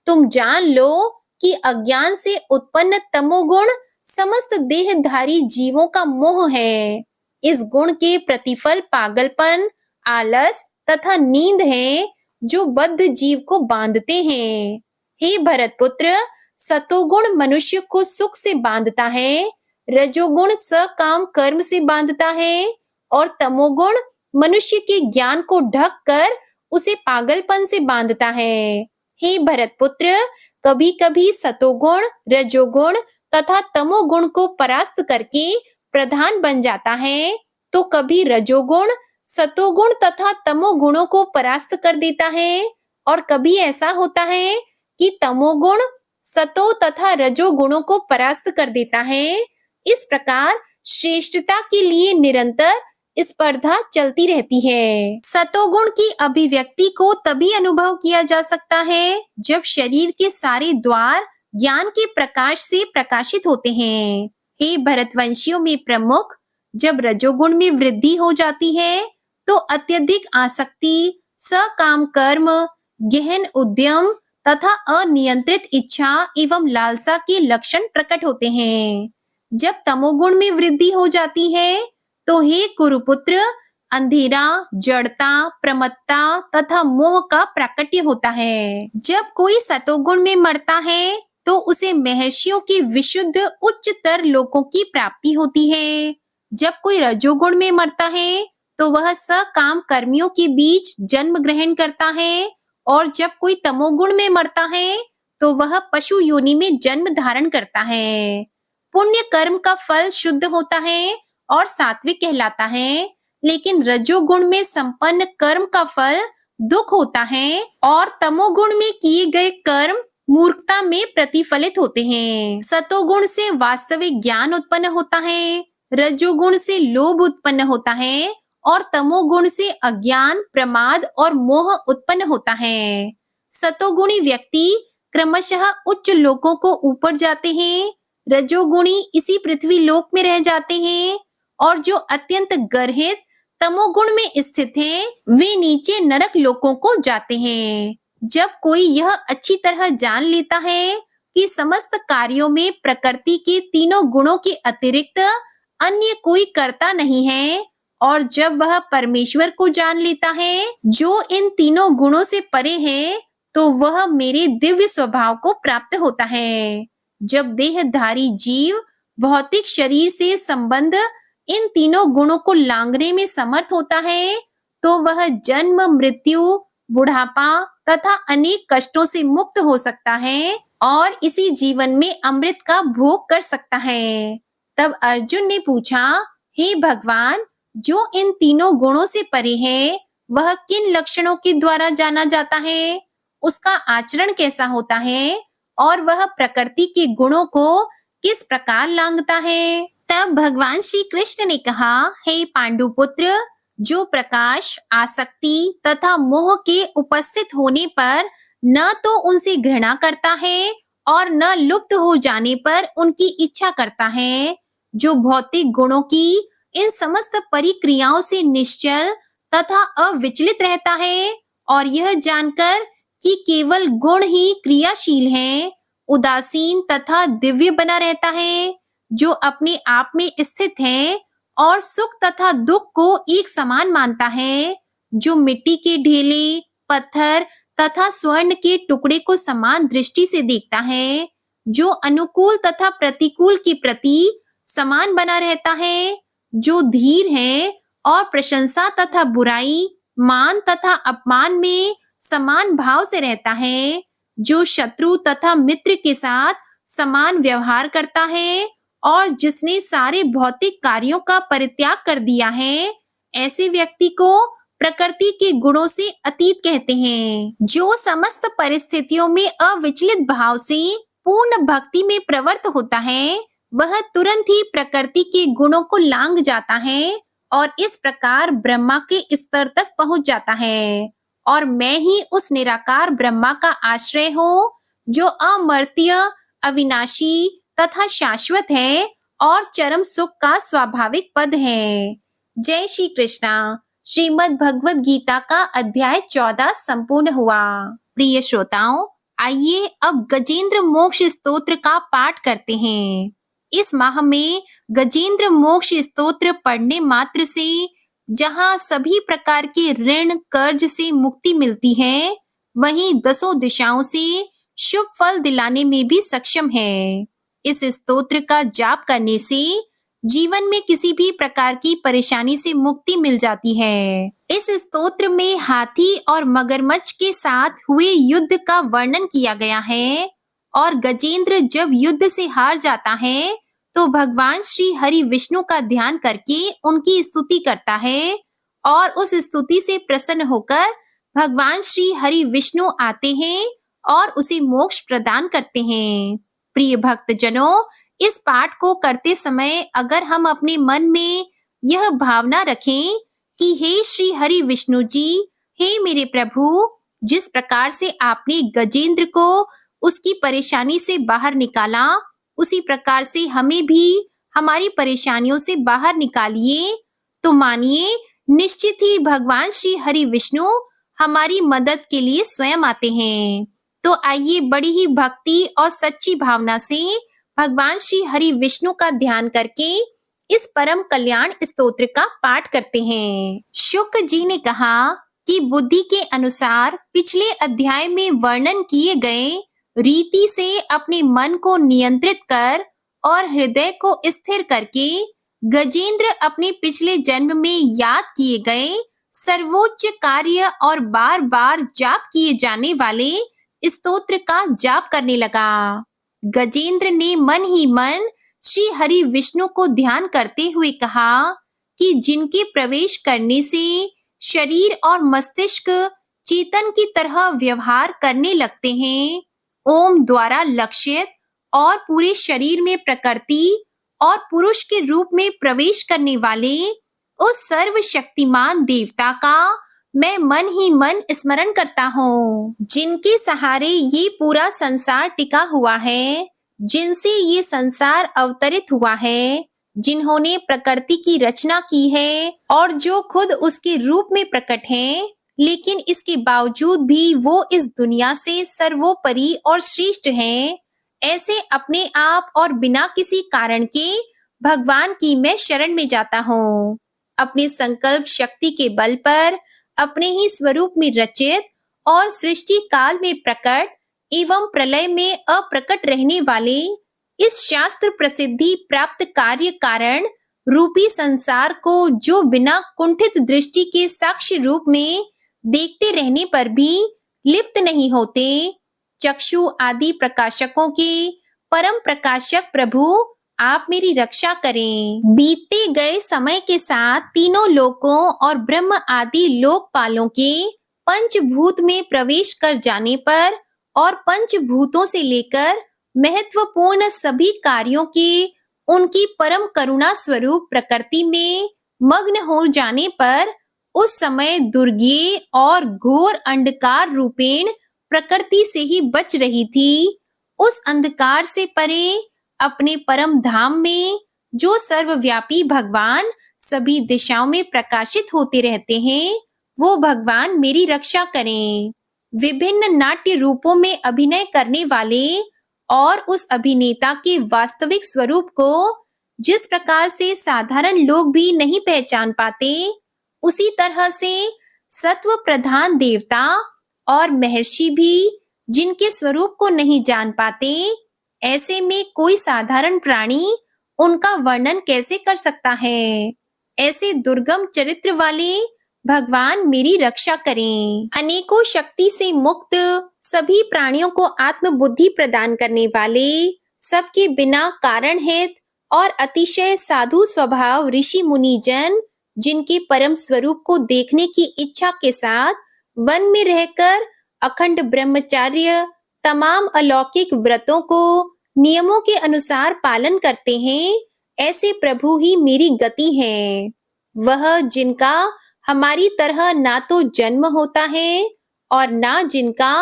तुम जान लो कि अज्ञान से उत्पन्न तमोगुण समस्त देहधारी जीवों का मोह है। इस गुण के प्रतिफल पागलपन, आलस तथा नींद है, जो बद्ध जीव को बांधते हैं। हे भरत पुत्र, सतोगुण मनुष्य को सुख से बांधता है, रजोगुण सकाम कर्म से बांधता है और तमोगुण मनुष्य के ज्ञान को ढक कर उसे पागलपन से बांधता है। हे भरत पुत्र, कभी कभी सतोगुण, रजोगुण तथा तमोगुण को परास्त करके प्रधान बन जाता है, तो कभी रजोगुण सतोगुण तथा तमोगुणों को परास्त कर देता है, और कभी ऐसा होता है कि तमोगुण सतो तथा रजोगुणों को परास्त कर देता है। इस प्रकार श्रेष्ठता के लिए निरंतर स्पर्धा चलती रहती है। सतोगुण की अभिव्यक्ति को तभी अनुभव किया जा सकता है जब शरीर के सारे द्वार ज्ञान के प्रकाश से प्रकाशित होते हैं। हे भरतवंशियों में प्रमुख, जब रजोगुण में वृद्धि हो जाती है तो अत्यधिक आसक्ति, सकाम कर्म, गहन उद्यम तथा अनियंत्रित इच्छा एवं लालसा के लक्षण प्रकट होते हैं। जब तमोगुण में वृद्धि हो जाती है तो हे कुरुपुत्र, अंधेरा, जड़ता, प्रमत्ता तथा मोह का प्राकट्य होता है। जब कोई सतोगुण में मरता है तो उसे महर्षियों के विशुद्ध उच्चतर लोकों की प्राप्ति होती है। जब कोई रजोगुण में मरता है तो वह सकाम कर्मियों के बीच जन्म ग्रहण करता है, और जब कोई तमोगुण में मरता है तो वह पशु योनि में जन्म धारण करता है। पुण्य कर्म का फल शुद्ध होता है और सात्विक कहलाता है, लेकिन रजोगुण में संपन्न कर्म का फल दुख होता है, और तमोगुण में किए गए कर्म मूर्खता में प्रतिफलित होते हैं। सतोगुण से वास्तविक ज्ञान उत्पन्न होता है, रजोगुण से लोभ उत्पन्न होता है, और तमोगुण से अज्ञान, प्रमाद और मोह उत्पन्न होता है। सतोगुणी व्यक्ति क्रमशः उच्च लोकों को ऊपर जाते हैं, रजोगुणी इसी पृथ्वी लोक में रह जाते हैं, और जो अत्यंत गर्हित तमोगुण में स्थित हैं, वे नीचे नरक लोकों को जाते हैं। जब कोई यह अच्छी तरह जान लेता है कि समस्त कार्यों में प्रकृति के तीनों गुणों के अतिरिक्त अन्य कोई कर्ता नहीं है, और जब वह परमेश्वर को जान लेता है जो इन तीनों गुणों से परे है, तो वह मेरे दिव्य स्वभाव को प्राप्त होता है। जब देहधारी जीव भौतिक शरीर से संबंध इन तीनों गुणों को लांघने में समर्थ होता है, तो वह जन्म, मृत्यु, बुढ़ापा तथा अनेक कष्टों से मुक्त हो सकता है और इसी जीवन में अमृत का भोग कर सकता है। तब अर्जुन ने पूछा, हे भगवान, जो इन तीनों गुणों से परे है, वह किन लक्षणों के द्वारा जाना जाता है? उसका आचरण कैसा होता है? और वह प्रकृति के गुणों को किस प्रकार लांघता है? तब भगवान श्री कृष्ण ने कहा, हे पांडुपुत्र, जो प्रकाश, आसक्ति तथा मोह के उपस्थित होने पर न तो उनसे घृणा करता है और न लुप्त हो जाने पर उनकी इच्छा करता है, जो भौतिक गुणों की इन समस्त परिक्रियाओं से निश्चल तथा अविचलित रहता है, और यह जानकर कि केवल गुण ही क्रियाशील हैं, उदासीन तथा दिव्य बना रहता है, जो अपने आप में स्थित है और सुख तथा दुख को एक समान मानता है, जो मिट्टी के ढेले, पत्थर तथा स्वर्ण के टुकड़े को समान दृष्टि से देखता है, जो अनुकूल तथा प्रतिकूल के प्रति समान बना रहता है, जो धीर है और प्रशंसा तथा बुराई, मान तथा अपमान में समान भाव से रहता है, जो शत्रु तथा मित्र के साथ समान व्यवहार करता है, और जिसने सारे भौतिक कार्यों का परित्याग कर दिया है, ऐसे व्यक्ति को प्रकृति के गुणों से अतीत कहते हैं। जो समस्त परिस्थितियों में अविचलित भाव से पूर्ण भक्ति में प्रवृत्त होता है, वह तुरंत ही प्रकृति के गुणों को लांघ जाता है और इस प्रकार ब्रह्मा के स्तर तक पहुंच जाता है। और मैं ही उस निराकार ब्रह्मा का आश्रय हूँ, जो अमर्त्य, अविनाशी तथा शाश्वत है और चरम सुख का स्वाभाविक पद है। जय श्री कृष्णा। श्रीमद् भगवद गीता का अध्याय 14 संपूर्ण हुआ। प्रिय श्रोताओं, आइए अब गजेंद्र मोक्ष स्तोत्र का पाठ करते हैं। इस माह में गजेंद्र मोक्ष स्तोत्र पढ़ने मात्र से जहाँ सभी प्रकार के ऋण कर्ज से मुक्ति मिलती है, वहीं 10 दिशाओं से शुभ फल दिलाने में भी सक्षम है। इस स्तोत्र का जाप करने से जीवन में किसी भी प्रकार की परेशानी से मुक्ति मिल जाती है। इस स्तोत्र में हाथी और मगरमच्छ के साथ हुए युद्ध का वर्णन किया गया है और गजेंद्र जब युद्ध से हार जाता है तो भगवान श्री हरि विष्णु का ध्यान करके उनकी स्तुति करता है और उस स्तुति से प्रसन्न होकर भगवान श्री हरि विष्णु आते हैं और उसे मोक्ष प्रदान करते हैं। प्रिय भक्तजनों, इस पाठ को करते समय अगर हम अपने मन में यह भावना रखें कि हे श्री हरि विष्णु जी, हे मेरे प्रभु, जिस प्रकार से आपने गजेंद्र को उसकी परेशानी से बाहर निकाला, उसी प्रकार से हमें भी हमारी परेशानियों से बाहर निकालिए, तो मानिए निश्चित ही भगवान श्री हरि विष्णु हमारी मदद के लिए स्वयं आते हैं। तो आइए बड़ी ही भक्ति और सच्ची भावना से भगवान श्री हरि विष्णु का ध्यान करके इस परम कल्याण स्तोत्र का पाठ करते हैं। शुक जी ने कहा कि बुद्धि के अनुसार पिछले अध्याय में वर्णन किए गए रीति से अपने मन को नियंत्रित कर और हृदय को स्थिर करके गजेंद्र अपने पिछले जन्म में याद किए गए सर्वोच्च कार्य और बार बार जाप किए जाने वाले स्तोत्र का जाप करने लगा। गजेंद्र ने मन ही मन श्री हरि विष्णु को ध्यान करते हुए कहा कि जिनके प्रवेश करने से शरीर और मस्तिष्क चेतन की तरह व्यवहार करने लगते हैं, ओम द्वारा लक्षित और पूरे शरीर में प्रकृति और पुरुष के रूप में प्रवेश करने वाले उस सर्वशक्तिमान देवता का मैं मन ही मन स्मरण करता हूँ, जिनके सहारे ये पूरा संसार टिका हुआ है, जिनसे ये संसार अवतरित हुआ है, जिन्होंने प्रकृति की रचना की है और जो खुद उसके रूप में प्रकट हैं, लेकिन इसके बावजूद भी वो इस दुनिया से सर्वोपरि और श्रेष्ठ हैं। ऐसे अपने आप और बिना किसी कारण के भगवान की मैं शरण में जाता हूँ। अपने संकल्प शक्ति के बल पर अपने ही स्वरूप में रचित और सृष्टि काल में प्रकट एवं प्रलय में अप्रकट रहने वाले इस शास्त्र प्रसिद्धि प्राप्त कार्य कारण रूपी संसार को जो बिना कुंठित दृष्टि के साक्ष्य रूप में देखते रहने पर भी लिप्त नहीं होते, चक्षु आदि प्रकाशकों के परम प्रकाशक प्रभु आप मेरी रक्षा करें। बीतते गए समय के साथ तीनों लोकों और ब्रह्म आदि लोकपालों के पंचभूत में प्रवेश कर जाने पर और पंचभूतों से लेकर महत्वपूर्ण सभी कार्यों के उनकी परम करुणा स्वरूप प्रकृति में मग्न हो जाने पर उस समय दुर्गेय और घोर अंधकार रूपेण प्रकृति से ही बच रही थी। उस अंधकार से परे अपने परम धाम में जो सर्वव्यापी भगवान सभी दिशाओं में प्रकाशित होते रहते हैं, वो भगवान मेरी रक्षा करें। विभिन्न नाट्य रूपों में अभिनय करने वाले और उस अभिनेता के वास्तविक स्वरूप को जिस प्रकार से साधारण लोग भी नहीं पहचान पाते, उसी तरह से सत्व प्रधान देवता और महर्षि भी जिनके स्वरूप को नहीं जान पाते, ऐसे में कोई साधारण प्राणी उनका वर्णन कैसे कर सकता है। ऐसे दुर्गम चरित्र वाले भगवान मेरी रक्षा करें। अनेकों शक्ति से मुक्त सभी प्राणियों को आत्म बुद्धि प्रदान करने वाले, सबके बिना कारण हित और अतिशय साधु स्वभाव ऋषि मुनि जन जिनके परम स्वरूप को देखने की इच्छा के साथ वन में रहकर अखंड ब्रह्मचार्य तमाम अलौकिक व्रतों को नियमों के अनुसार पालन करते हैं, ऐसे प्रभु ही मेरी गति है। वह जिनका हमारी तरह ना तो जन्म होता है और ना जिनका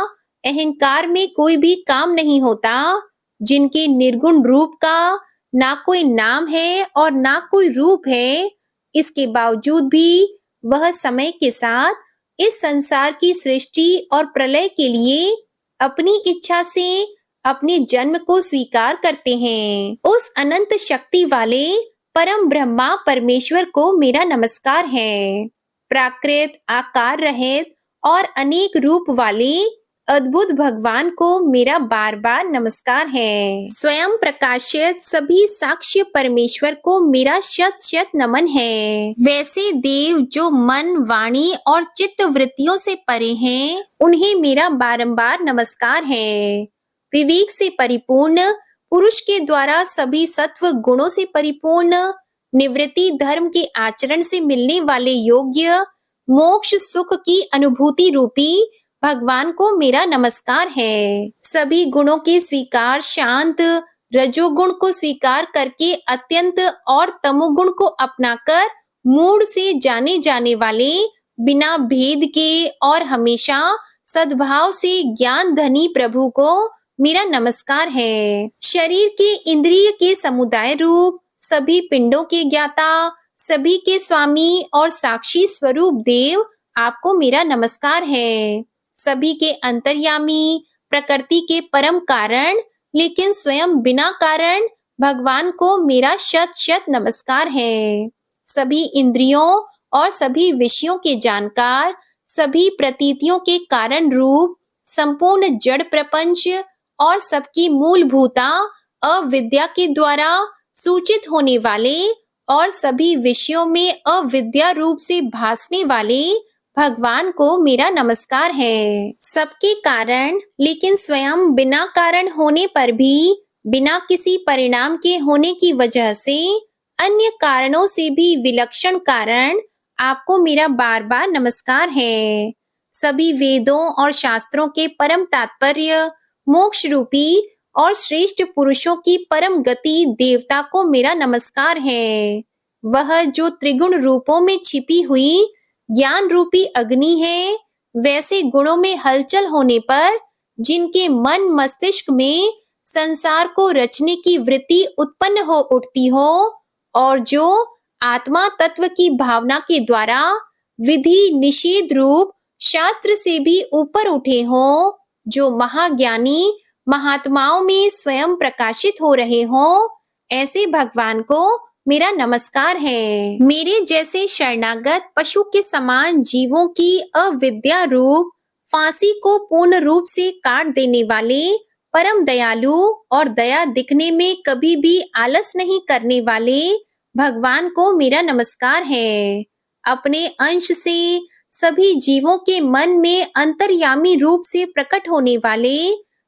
अहंकार में कोई भी काम नहीं होता, जिनके निर्गुण रूप का ना कोई नाम है और ना कोई रूप है, इसके बावजूद भी वह समय के साथ इस संसार की सृष्टि और प्रलय के लिए अपनी इच्छा से अपने जन्म को स्वीकार करते हैं। उस अनंत शक्ति वाले परम ब्रह्मा परमेश्वर को मेरा नमस्कार है। प्राकृत आकार रहित और अनेक रूप वाले अद्भुत भगवान को मेरा बार बार नमस्कार है। स्वयं प्रकाशित सभी साक्ष्य परमेश्वर को मेरा शत शत नमन है। वैसे देव जो मन वाणी और चित्त वृत्तियों से परे हैं, उन्हें मेरा बारंबार नमस्कार है। विवेक से परिपूर्ण, पुरुष के द्वारा सभी सत्व गुणों से परिपूर्ण, निवृत्ति धर्म के आचरण से मिलने वाले योग्य, मोक्ष सुख की अनुभूति रूपी भगवान को मेरा नमस्कार है। सभी गुणों के स्वीकार शांत, रजोगुण को स्वीकार करके अत्यंत और तमोगुण को अपनाकर मूड से जाने जाने वाले, बिना भेद के और हमेशा सद्भाव से ज्ञान धनी प्रभु को मेरा नमस्कार है। शरीर के इंद्रिय के समुदाय रूप, सभी पिंडों के ज्ञाता, सभी के स्वामी और साक्षी स्वरूप देव आपको मेरा नमस्कार है। सभी के अंतर्यामी, प्रकृति के परम कारण, लेकिन स्वयं बिना कारण भगवान को मेरा शत शत नमस्कार है। सभी इंद्रियों और सभी विषयों के जानकार, सभी प्रतीतियों के कारण रूप, संपूर्ण जड़ प्रपंच और सबकी मूलभूता अविद्या के द्वारा सूचित होने वाले और सभी विषयों में अविद्या रूप से भासने वाले भगवान को मेरा नमस्कार है। सबके कारण, लेकिन स्वयं बिना कारण होने पर भी, बिना किसी परिणाम के होने की वजह से, अन्य कारणों से भी विलक्षण कारण आपको मेरा बार बार नमस्कार है। सभी वेदों और शास्त्रों के परम तात्पर्य, मोक्ष रूपी और श्रेष्ठ पुरुषों की परम गति देवता को मेरा नमस्कार है। वह जो त्रिगुण रूपों में छिपी हुई ज्ञान रूपी अग्नि है, वैसे गुणों में हलचल होने पर जिनके मन मस्तिष्क में संसार को रचने की वृत्ति उत्पन्न हो उठती हो, और जो आत्मा तत्व की भावना के द्वारा विधि निषेध रूप शास्त्र से भी ऊपर उठे हो, जो महाज्ञानी महात्माओं में स्वयं प्रकाशित हो रहे हो, ऐसे भगवान को मेरा नमस्कार है। मेरे जैसे शरणागत पशु के समान जीवों की अविद्या रूप फांसी को पूर्ण रूप से काट देने वाले परम दयालु और दया दिखने में कभी भी आलस नहीं करने वाले भगवान को मेरा नमस्कार है। अपने अंश से सभी जीवों के मन में अंतर्यामी रूप से प्रकट होने वाले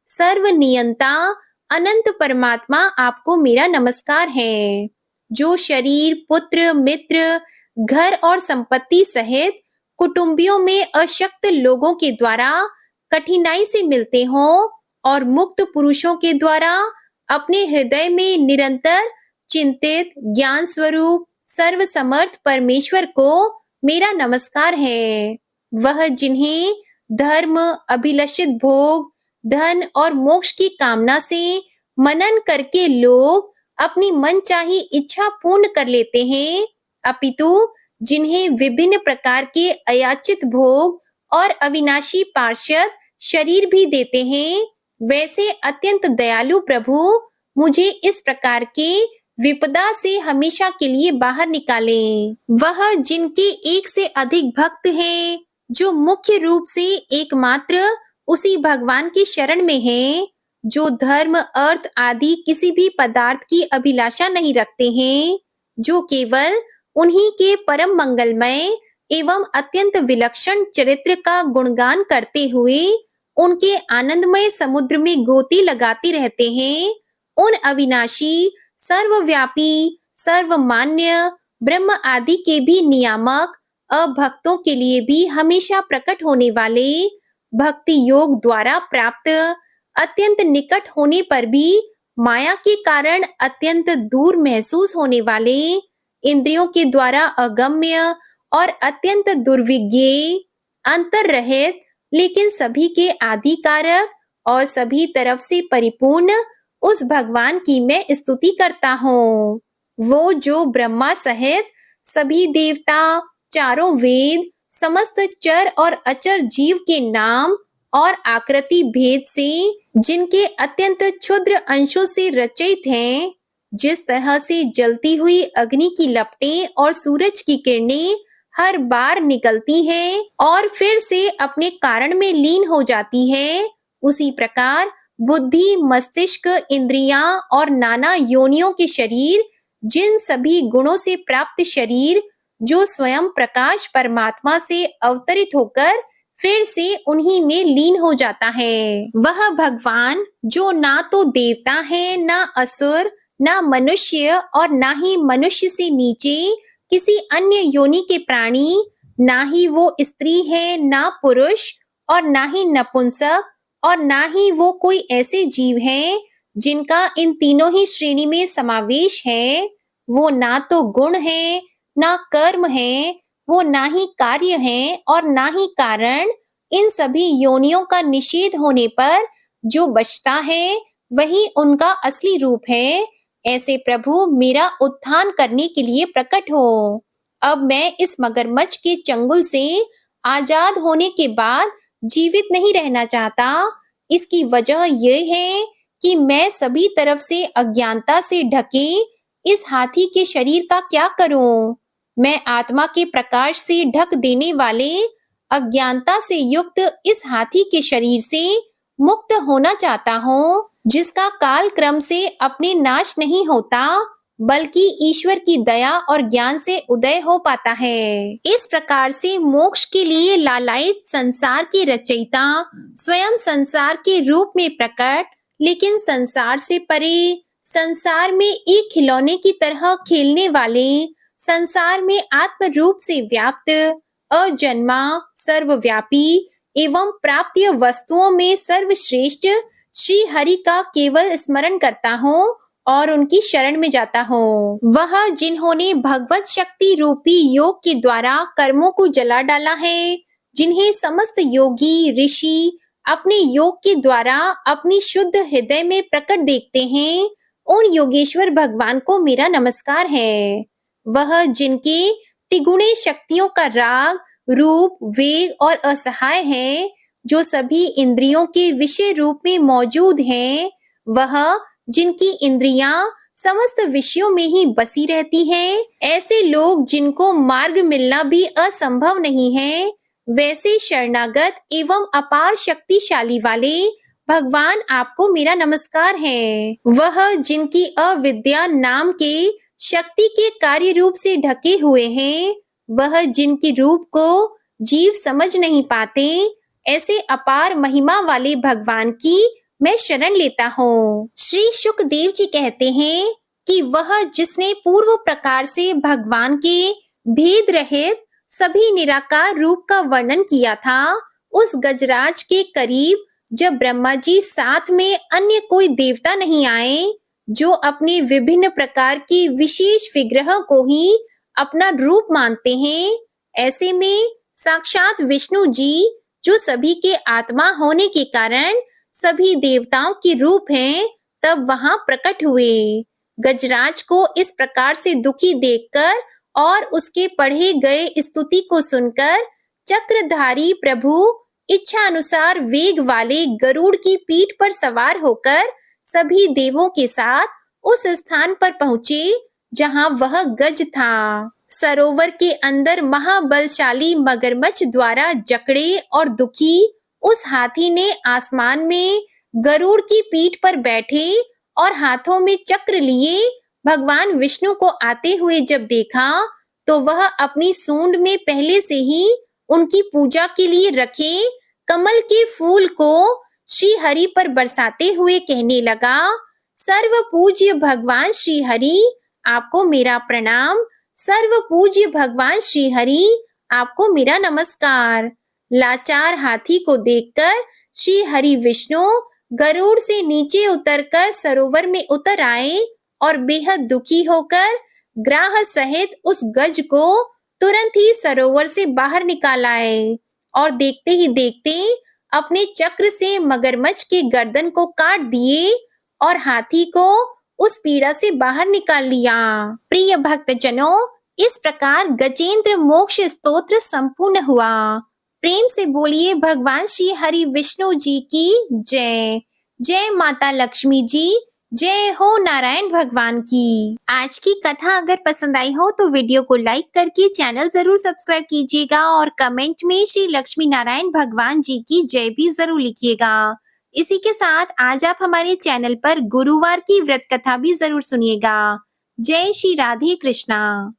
सर्वनियंता अनंत परमात्मा आपको मेरा नमस्कार है। जो शरीर, पुत्र, मित्र, घर और संपत्ति सहित कुटुंबियों में अशक्त लोगों के द्वारा कठिनाई से मिलते हों और मुक्त पुरुषों के द्वारा अपने हृदय में निरंतर चिंतित ज्ञान स्वरूप सर्वसमर्थ परमेश्वर को मेरा नमस्कार है। वह जिन्हें धर्म, अभिलषित भोग, धन और मोक्ष की कामना से मनन करके लोग अपनी मनचाही इच्छा पूर्ण कर लेते हैं, अपितु जिन्हें विभिन्न प्रकार के अयाचित भोग और अविनाशी पार्षद शरीर भी देते हैं, वैसे अत्यंत दयालु प्रभु मुझे इस प्रकार के विपदा से हमेशा के लिए बाहर निकालें। वह जिनके एक से अधिक भक्त हैं, जो मुख्य रूप से एकमात्र उसी भगवान की शरण में हैं, जो धर्म, अर्थ आदि किसी भी पदार्थ की अभिलाषा नहीं रखते हैं, जो केवल उन्हीं के परम मंगलमय एवं अत्यंत विलक्षण चरित्र का गुणगान करते हुए उनके आनंदमय समुद्र में गोती लगाते रहते हैं, उन अविनाशी, सर्वव्यापी, सर्वमान्य ब्रह्म आदि के भी नियामक, अभक्तों के लिए भी हमेशा प्रकट होने वाले, भक्ति योग द्वारा प्राप्त, अत्यंत निकट होने पर भी माया के कारण अत्यंत दूर महसूस होने वाले, इंद्रियों के द्वारा अगम्य और अत्यंत दुर्विज्ञेय, अंतर रहित लेकिन सभी के आदि कारक और सभी तरफ से परिपूर्ण उस भगवान की मैं स्तुति करता हूँ। वो जो ब्रह्मा सहित सभी देवता, चारों वेद, समस्त चर और अचर जीव के नाम और आकृति भेद से, जिनके अत्यंत क्षुद्र अंशों से रचित हैं, जिस तरह से जलती हुई अग्नि की लपटें और सूरज की किरणें हर बार निकलती हैं और फिर से अपने कारण में लीन हो जाती है, उसी प्रकार बुद्धि, मस्तिष्क, इंद्रियां और नाना योनियों के शरीर, जिन सभी गुणों से प्राप्त शरीर जो स्वयं प्रकाश परमात्मा से अवतरित होकर फिर से उन्हीं में लीन हो जाता है। वह भगवान जो ना तो देवता है, ना असुर, ना मनुष्य और ना ही मनुष्य से नीचे किसी अन्य योनि के प्राणी, ना ही वो स्त्री है, ना पुरुष और ना ही नपुंसक और ना ही वो कोई ऐसे जीव हैं जिनका इन तीनों ही श्रेणी में समावेश है। वो ना तो गुण है, ना कर्म है, वो ना ही कार्य है और ना ही कारण। इन सभी योनियों का निषेध होने पर जो बचता है वही उनका असली रूप है। ऐसे प्रभु मेरा उत्थान करने के लिए प्रकट हो। अब मैं इस मगरमच्छ के चंगुल से आजाद होने के बाद जीवित नहीं रहना चाहता। इसकी वजह यह है कि मैं सभी तरफ से अज्ञानता से ढके इस हाथी के शरीर का क्या करूं? मैं आत्मा के प्रकाश से ढक देने वाले अज्ञानता से युक्त इस हाथी के शरीर से मुक्त होना चाहता हूँ, जिसका काल क्रम से अपने नाश नहीं होता, बल्कि ईश्वर की दया और ज्ञान से उदय हो पाता है। इस प्रकार से मोक्ष के लिए लालायित संसार के रचयिता स्वयं संसार के रूप में प्रकट, लेकिन संसार से परे, संसार में एक खिलौने की तरह खेलने वाले, संसार में आत्म रूप से व्याप्त, अजन्मा, सर्वव्यापी एवं प्राप्य वस्तुओं में सर्वश्रेष्ठ श्री हरि का केवल स्मरण करता हूँ और उनकी शरण में जाता हूँ। वह जिन्होंने भगवत शक्ति रूपी योग के द्वारा कर्मों को जला डाला है, जिन्हें समस्त योगी ऋषि अपने योग के द्वारा अपनी शुद्ध हृदय में प्रकट देखते हैं, उन योगेश्वर भगवान को मेरा नमस्कार है। वह जिनके तिगुणे शक्तियों का राग, रूप, वेग और असहाय है, जो सभी इंद्रियों के विषय रूप में मौजूद हैं, वह जिनकी इंद्रियां समस्त विषयों में ही बसी रहती हैं, ऐसे लोग जिनको मार्ग मिलना भी असंभव नहीं है, वैसे शरणागत एवं अपार शक्तिशाली वाले भगवान आपको मेरा नमस्कार है। वह जिनकी अविद्या नाम के शक्ति के कार्य रूप से ढके हुए हैं, वह जिनके रूप को जीव समझ नहीं पाते, ऐसे अपार महिमा वाले भगवान की मैं शरण लेता हूँ। श्री शुकदेव जी कहते हैं कि वह जिसने पूर्व प्रकार से भगवान के भेद रहित सभी निराकार रूप का वर्णन किया था, उस गजराज के करीब जब ब्रह्मा जी साथ में अन्य कोई देवता नहीं आए, जो अपने विभिन्न प्रकार की विशेष विग्रह को ही अपना रूप मानते हैं, ऐसे में साक्षात विष्णु जी, जो सभी के आत्मा होने के कारण सभी देवताओं के रूप हैं, तब वहां प्रकट हुए। गजराज को इस प्रकार से दुखी देखकर और उसके पढ़े गए स्तुति को सुनकर चक्रधारी प्रभु इच्छा अनुसार वेग वाले गरुड़ की पीठ पर सवार होकर सभी देवों के साथ उस स्थान पर पहुंचे जहां वह गज था। सरोवर के अंदर महाबलशाली मगरमच्छ द्वारा जकड़े और दुखी उस हाथी ने आसमान में गरुड़ की पीठ पर बैठे और हाथों में चक्र लिए भगवान विष्णु को आते हुए जब देखा, तो वह अपनी सूंड में पहले से ही उनकी पूजा के लिए रखे कमल के फूल को श्री हरि पर बरसाते हुए कहने लगा, सर्व पूज्य भगवान श्री हरि, आपको मेरा प्रणाम। सर्व पूज्य भगवान श्री हरि, आपको मेरा नमस्कार। लाचार हाथी को देखकर श्री हरि विष्णु गरुड़ से नीचे उतरकर सरोवर में उतर आए और बेहद दुखी होकर ग्राह सहित उस गज को तुरंत ही सरोवर से बाहर निकाल आए और देखते ही देखते अपने चक्र से मगरमच्छ के गर्दन को काट दिए और हाथी को उस पीड़ा से बाहर निकाल लिया। प्रिय भक्तजनों, इस प्रकार गजेंद्र मोक्ष स्तोत्र संपूर्ण हुआ। प्रेम से बोलिए भगवान श्री हरि विष्णु जी की जय। जय माता लक्ष्मी जी, जय हो नारायण भगवान की। आज की कथा अगर पसंद आई हो तो वीडियो को लाइक करके चैनल जरूर सब्सक्राइब कीजिएगा और कमेंट में श्री लक्ष्मी नारायण भगवान जी की जय भी जरूर लिखिएगा। इसी के साथ आज आप हमारे चैनल पर गुरुवार की व्रत कथा भी जरूर सुनिएगा। जय श्री राधे कृष्णा।